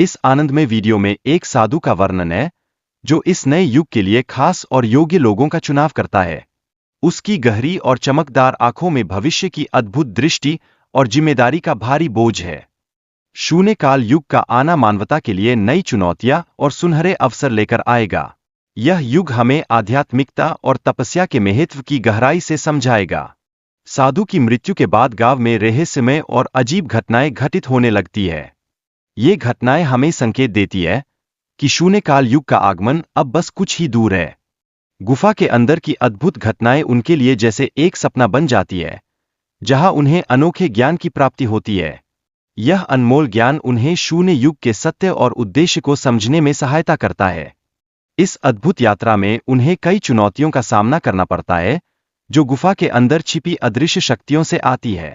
इस आनंदमय वीडियो में एक साधु का वर्णन है जो इस नए युग के लिए खास और योग्य लोगों का चुनाव करता है। उसकी गहरी और चमकदार आंखों में भविष्य की अद्भुत दृष्टि और जिम्मेदारी का भारी बोझ है। शून्यकाल युग का आना मानवता के लिए नई चुनौतियां और सुनहरे अवसर लेकर आएगा। यह युग हमें आध्यात्मिकता और तपस्या के महत्व की गहराई से समझाएगा। साधु की मृत्यु के बाद गांव में रहस्यमय और अजीब घटनाएं घटित होने लगती है। ये घटनाएं हमें संकेत देती है कि शून्यकाल युग का आगमन अब बस कुछ ही दूर है। गुफा के अंदर की अद्भुत घटनाएं उनके लिए जैसे एक सपना बन जाती है, जहां उन्हें अनोखे ज्ञान की प्राप्ति होती है। यह अनमोल ज्ञान उन्हें शून्य युग के सत्य और उद्देश्य को समझने में सहायता करता है। इस अद्भुत यात्रा में उन्हें कई चुनौतियों का सामना करना पड़ता है, जो गुफा के अंदर छिपी अदृश्य शक्तियों से आती है।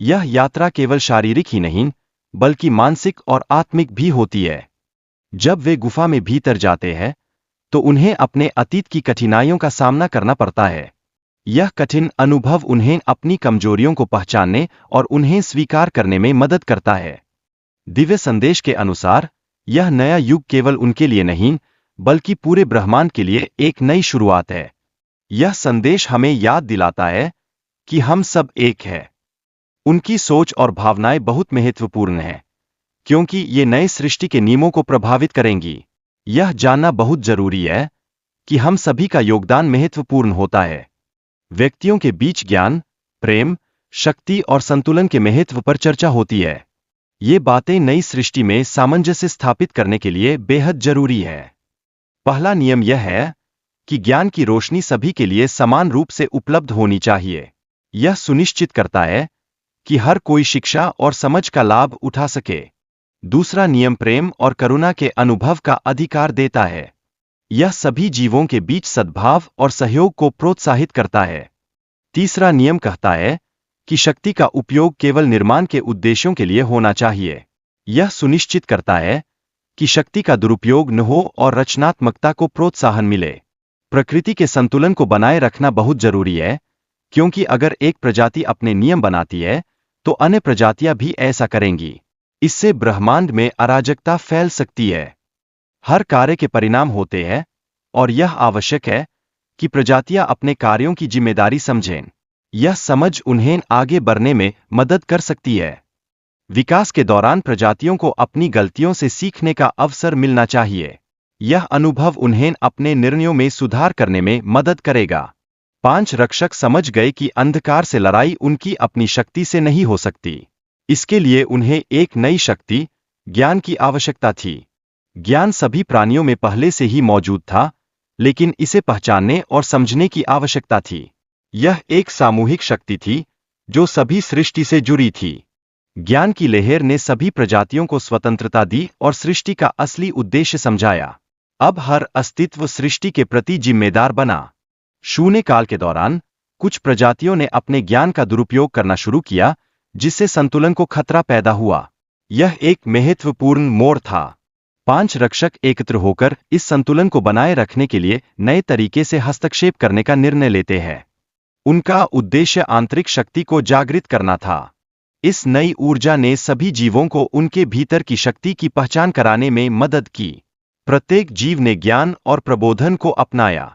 यह यात्रा केवल शारीरिक ही नहीं, बल्कि मानसिक और आत्मिक भी होती है। जब वे गुफा में भीतर जाते हैं, तो उन्हें अपने अतीत की कठिनाइयों का सामना करना पड़ता है। यह कठिन अनुभव उन्हें अपनी कमजोरियों को पहचानने और उन्हें स्वीकार करने में मदद करता है। दिव्य संदेश के अनुसार यह नया युग केवल उनके लिए नहीं, बल्कि पूरे ब्रह्मांड के लिए एक नई शुरुआत है। यह संदेश हमें याद दिलाता है कि हम सब एक हैं। उनकी सोच और भावनाएं बहुत महत्वपूर्ण हैं, क्योंकि ये नए सृष्टि के नियमों को प्रभावित करेंगी। यह जानना बहुत जरूरी है कि हम सभी का योगदान महत्वपूर्ण होता है। व्यक्तियों के बीच ज्ञान, प्रेम, शक्ति और संतुलन के महत्व पर चर्चा होती है। ये बातें नई सृष्टि में सामंजस्य स्थापित करने के लिए बेहद जरूरी है। पहला नियम यह है कि ज्ञान की रोशनी सभी के लिए समान रूप से उपलब्ध होनी चाहिए। यह सुनिश्चित करता है कि हर कोई शिक्षा और समझ का लाभ उठा सके। दूसरा नियम प्रेम और करुणा के अनुभव का अधिकार देता है। यह सभी जीवों के बीच सद्भाव और सहयोग को प्रोत्साहित करता है। तीसरा नियम कहता है कि शक्ति का उपयोग केवल निर्माण के उद्देश्यों के लिए होना चाहिए। यह सुनिश्चित करता है कि शक्ति का दुरुपयोग न हो और रचनात्मकता को प्रोत्साहन मिले। प्रकृति के संतुलन को बनाए रखना बहुत जरूरी है, क्योंकि अगर एक प्रजाति अपने नियम बनाती है, तो अन्य प्रजातियां भी ऐसा करेंगी। इससे ब्रह्मांड में अराजकता फैल सकती है। हर कार्य के परिणाम होते हैं, और यह आवश्यक है कि प्रजातियां अपने कार्यों की जिम्मेदारी समझें। यह समझ उन्हें आगे बढ़ने में मदद कर सकती है। विकास के दौरान प्रजातियों को अपनी गलतियों से सीखने का अवसर मिलना चाहिए। यह अनुभव उन्हें अपने निर्णयों में सुधार करने में मदद करेगा। 5 रक्षक समझ गए कि अंधकार से लड़ाई उनकी अपनी शक्ति से नहीं हो सकती। इसके लिए उन्हें एक नई शक्ति, ज्ञान की आवश्यकता थी। ज्ञान सभी प्राणियों में पहले से ही मौजूद था, लेकिन इसे पहचानने और समझने की आवश्यकता थी। यह एक सामूहिक शक्ति थी जो सभी सृष्टि से जुड़ी थी। ज्ञान की लहर ने सभी प्रजातियों को स्वतंत्रता दी और सृष्टि का असली उद्देश्य समझाया। अब हर अस्तित्व सृष्टि के प्रति जिम्मेदार बना। शून्यकाल के दौरान कुछ प्रजातियों ने अपने ज्ञान का दुरुपयोग करना शुरू किया, जिससे संतुलन को खतरा पैदा हुआ। यह एक महत्वपूर्ण मोड़ था। 5 रक्षक एकत्र होकर इस संतुलन को बनाए रखने के लिए नए तरीके से हस्तक्षेप करने का निर्णय लेते हैं। उनका उद्देश्य आंतरिक शक्ति को जागृत करना था। इस नई ऊर्जा ने सभी जीवों को उनके भीतर की शक्ति की पहचान कराने में मदद की। प्रत्येक जीव ने ज्ञान और प्रबोधन को अपनाया।